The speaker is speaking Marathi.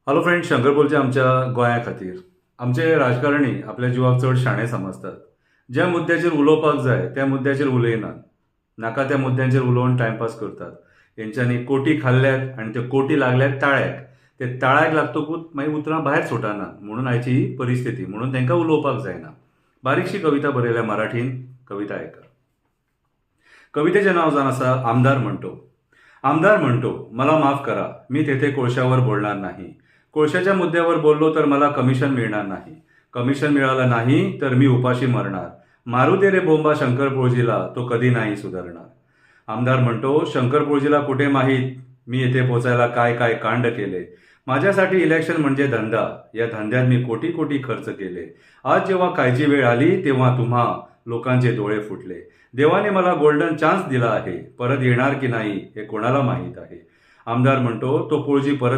हॅलो फ्रेंड, शंकर बोलचे आमच्या गोंया खातीर. आमचे राजकारणी आपल्या जिवाक चड शाणे समजतात. ज्या मुद्द्याचेर उलोवपाक जाय त्या मुद्द्याचेर उलयनात. नाका त्या मुद्द्यांचेर उलोवन टायमपास करतात. हेंच्यांनी कोटी खाल्ल्यात आनी त्यो कोटी लागल्यात ताळ्याक. ते ताळ्याक लागतकूच मागीर उतरां भायर सुटनात. म्हणून आयची ही परिस्थिती. म्हणून तांकां उलोवपाक जायना. बारीकशी कविता बरयल्या मराठीन. कविता आयका. कवितेचें नांव जावन आसा आमदार म्हणटो. आमदार म्हणतो, मला माफ करा, मी तेथे कोळशावर बोलणार नाही. कोळशाच्या मुद्द्यावर बोललो तर मला कमिशन मिळणार नाही. कमिशन मिळालं नाही तर मी उपाशी मरणार. मारू दे रे बोंबा शंकरपोळजीला, तो कधी नाही सुधारणार. आमदार म्हणतो, शंकरपोळजीला कुठे माहीत मी येथे पोचायला काय काय कांड केले. माझ्यासाठी इलेक्शन म्हणजे धंदा. या धंद्यात मी कोटी कोटी खर्च केले. आज जेव्हा कायची वेळ आली तेव्हा तुम्हा लोकांचे डोळे फुटले. देवाने मला गोल्डन चान्स दिला आहे. परत येणार की नाही हे कोणाला माहीत आहे. आमदार म्हणतो, तो पोळजी परत